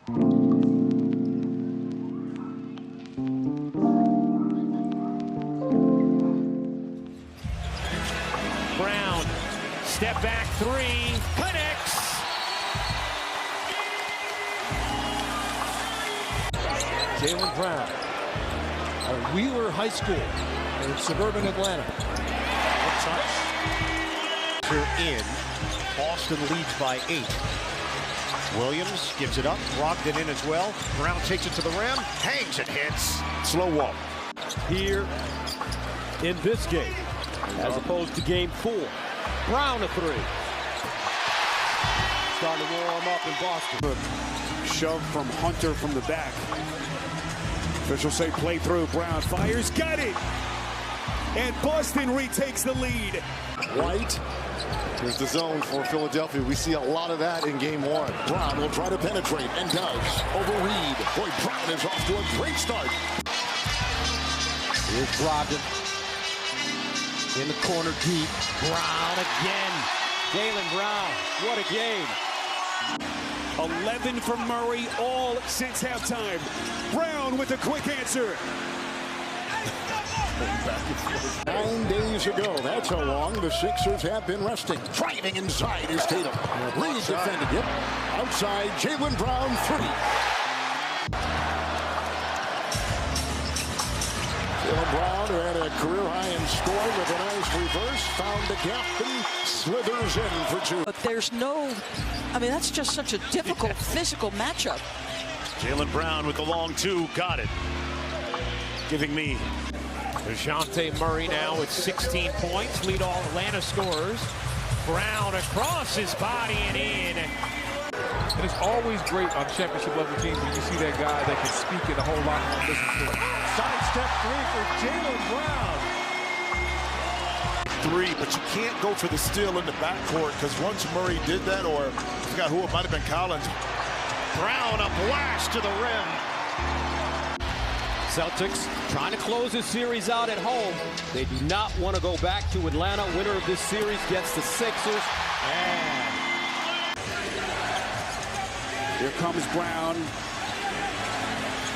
Brown, step back three, connects. Jaylen Brown out of Wheeler High School in suburban Atlanta. Touch. In. Boston leads by 8. Williams gives it up. Brogdon in as well. Brown takes it to the rim. Hangs and hits. Slow walk. Here in this game, as opposed to game 4. Brown a 3. Starting to warm up in Boston. Shove from Hunter from the back. Officials say play through. Brown fires, got it! And Boston retakes the lead. White. Here's the zone for Philadelphia. We see a lot of that in game 1. Brown will try to penetrate and does. Over Reed. Boy, Brown is off to a great start. Here's Brogdon. In the corner deep. Brown again. Jaylen Brown. What a game. 11 from Murray, all since halftime. Brown with a quick answer. 9 days ago, that's how long the Sixers have been resting. Driving inside is Tatum. Reed defended it. Outside, Jaylen Brown 3. Jaylen Brown, who had a career high in scoring with a nice reverse, found the gap and slithers in for 2. But there's no, I mean, that's just such a difficult physical matchup. Jaylen Brown with the long 2. Got it. Giving me DeJounte Murray now with 16 points, lead all Atlanta scorers. Brown across his body and in. And it's always great on championship level teams when you see that guy that can speak in a whole lot more listen to it. Sidestep 3 for Jaylen Brown. 3, but you can't go for the steal in the backcourt because once Murray did that, or I forgot who it might have been, Colin. Brown a blast to the rim. Celtics trying to close this series out at home. They do not want to go back to Atlanta. Winner of this series gets the Sixers. And here comes Brown.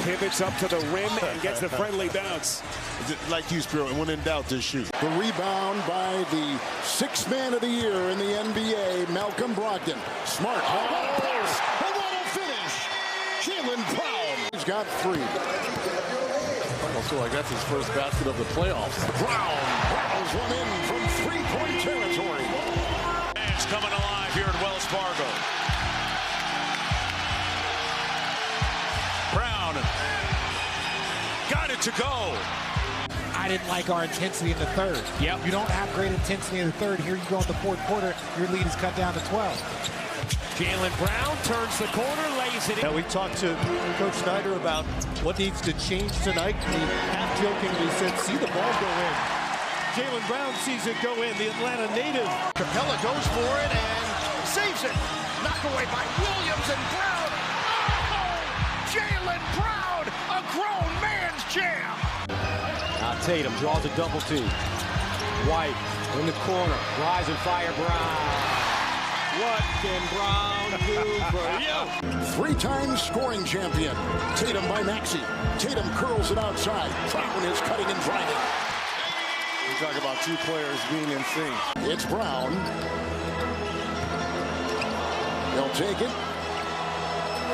Pivots up to the rim and gets the friendly bounce. Like you, Spiro, and when in doubt, just shoot. The rebound by the 6th man of the year in the NBA, Malcolm Brogdon. Smart. What a finish. Jaylen Brown. He's got 3. Almost feel like that's his first basket of the playoffs. Brown rattles one in from 3-point territory. Fans coming alive here at Wells Fargo. Brown got it to go. I didn't like our intensity in the third. Yep. You don't have great intensity in the third. Here you go in the fourth quarter, your lead is cut down to 12. Jaylen Brown turns the corner, lays it in. now we talked to Coach Snyder about what needs to change tonight. He half-jokingly said, see the ball go in. Jaylen Brown sees it go in, the Atlanta native. Capella goes for it and saves it. Knocked away by Williams and Brown. Oh, Jaylen Brown, a grown man's jam. Now Tatum draws a double team. White in the corner, rise and fire Brown. What can Brown do for you? 3-time scoring champion. Tatum by Maxey. Tatum curls it outside. Brown is cutting and driving. You talk about 2 players being in sync. It's Brown. They'll take it.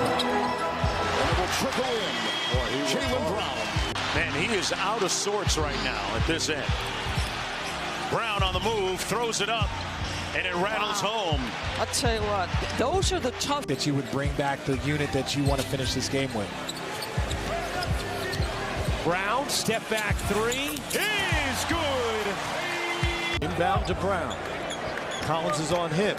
And it will trickle in. Jaylen Brown. Man, he is out of sorts right now at this end. Brown on the move, throws it up, and it rattles home. I'll tell you what, those are the tough. That you would bring back the unit that you want to finish this game with. Brown, step back 3, is good. Inbound to Brown. Collins is on him.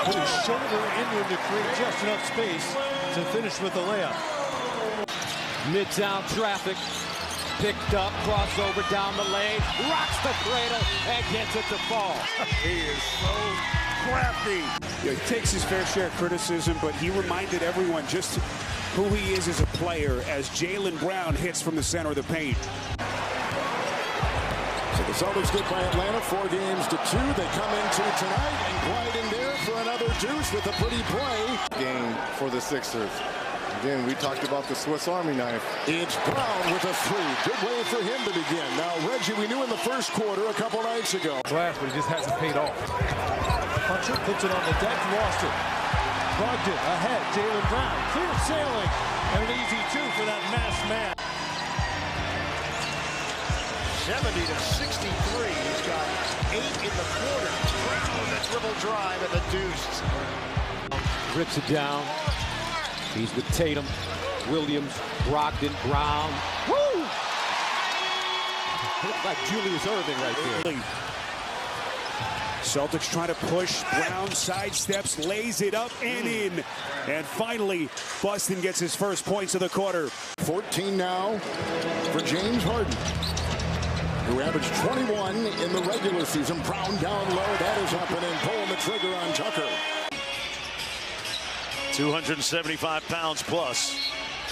Put his shoulder into him to create just enough space to finish with the layup. Midtown traffic. Picked up, crossover down the lane, rocks the cradle, and gets it to fall. He is so crafty. Yeah, he takes his fair share of criticism, but he reminded everyone just who he is as a player as Jaylen Brown hits from the center of the paint. So the Celtics get by Atlanta 4 games to 2. They come into tonight and glide in there for another deuce with a pretty play. Game for the Sixers. Again, we talked about the Swiss Army knife. It's Brown with a three. Good way for him to begin. Now, Reggie, we knew in the first quarter a couple nights ago. Glass, but it just hasn't paid off. Puncher puts it on the deck, lost it. Brogdon ahead, Jaylen Brown, clear sailing, and an easy two for that masked man. 70-63. He's got 8 in the quarter. Brown, the dribble drive and the deuce. Rips it down. He's with Tatum, Williams, Brogdon, Brown. Woo! Looks like Julius Irving right there. Celtics trying to push. Brown sidesteps, lays it up and in. And finally, Boston gets his first points of the quarter. 14 now for James Harden, who averaged 21 in the regular season. Brown down low. That is up and in. Pulling the trigger on Tucker. 275 pounds plus.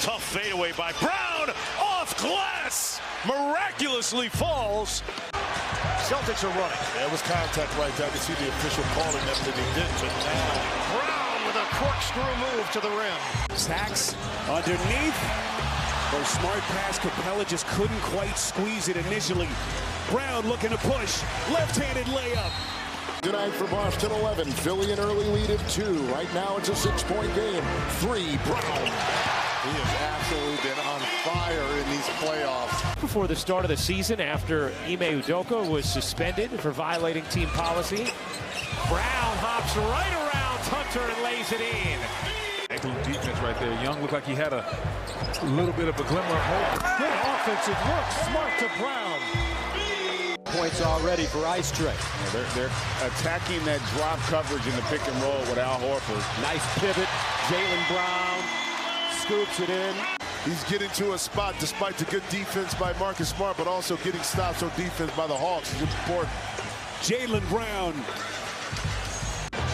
Tough fadeaway by Brown. Off glass. Miraculously falls. Celtics are running. There was contact right there. I can see the official calling that he didn't, but now Brown with a corkscrew move to the rim. Sacks underneath. For a smart pass, Capella just couldn't quite squeeze it initially. Brown looking to push. Left-handed layup. Tonight for Boston 11. Philly an early lead of 2. Right now it's a 6-point game. 3, Brown. He has absolutely been on fire in these playoffs. Before the start of the season, after Ime Udoka was suspended for violating team policy, Brown hops right around Hunter and lays it in. Excellent defense right there. Young looked like he had a little bit of a glimmer of hope. Good offensive look, smart to Brown. Points already for Ice Tray. They're attacking that drop coverage in the pick and roll with Al Horford. Nice pivot. Jaylen Brown scoops it in. he's getting to a spot despite the good defense by Marcus Smart, but also getting stops on defense by the Hawks is important. Jaylen Brown.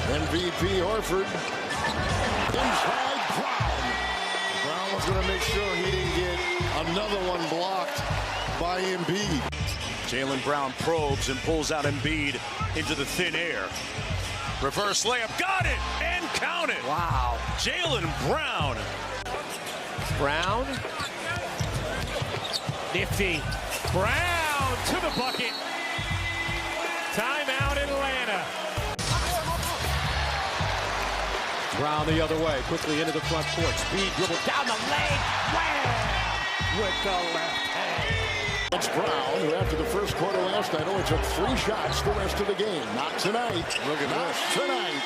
MVP Horford. Inside Brown. Brown was going to make sure he didn't get another one blocked by Embiid. Jaylen Brown probes and pulls out Embiid into the thin air. Reverse layup, got it, and count it. Wow. Jaylen Brown. Brown. Nifty. Brown to the bucket. Timeout Atlanta. Brown the other way, quickly into the front court. Speed dribble down the lane. Wham! With the left hand. It's Brown, who after the first quarter last night only took 3 shots the rest of the game. Not tonight. Look at Not this. tonight.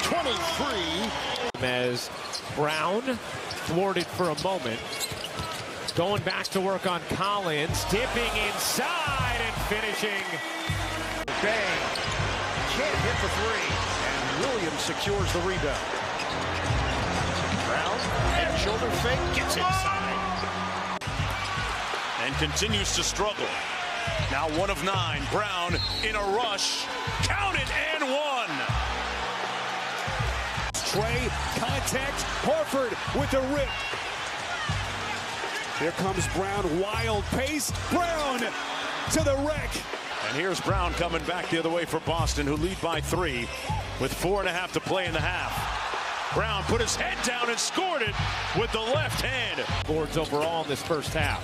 23. As Brown thwarted for a moment. Going back to work on Colin. Dipping inside and finishing. Bang. Can't hit the three. And Williams secures the rebound. Brown, head shoulder fake, gets inside. And continues to struggle. Now 1 of 9. Brown in a rush. Count it and 1. Trey, contact, Horford with the rip. Here comes Brown, wild pace. Brown to the wreck. And here's Brown coming back the other way for Boston, who lead by 3 with 4.5 to play in the half. Brown put his head down and scored it with the left hand. Boards overall in this first half.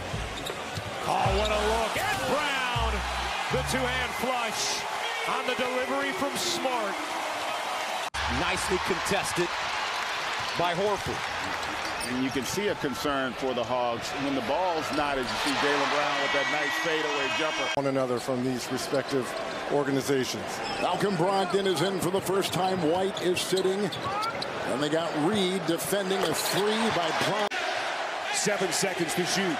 Oh, what a look. And Brown, the two-hand flush on the delivery from Smart. Nicely contested by Horford. And you can see a concern for the Hogs when the ball's not, as you see Jaylen Brown with that nice fadeaway jumper. One another from these respective organizations. Malcolm Brogdon is in for the first time. White is sitting. And they got Reed defending a 3 by Brown. 7 seconds to shoot.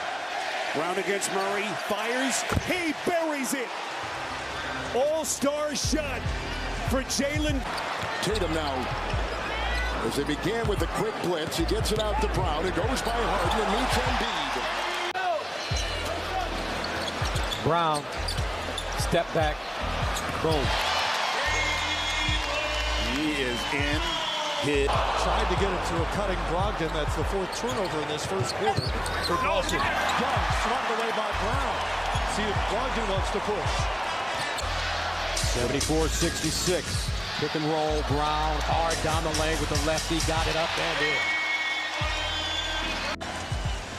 Brown against Murray, fires, he buries it. All-star shot for Jaylen. Tatum now, as they began with a quick blitz, he gets it out to Brown. It goes by Harden and meets Embiid. Brown, step back, boom. He is in. Hit. Tried to get it to a cutting Brogdon. That's the 4th turnover in this first quarter for Boston. Young swatted away by Brown. See if Brogdon wants to push. 74-66. Pick and roll, Brown, hard down the lane with the lefty, got it up and in.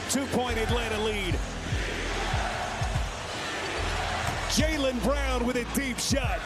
2-point Atlanta lead. Jaylen Brown with a deep shot.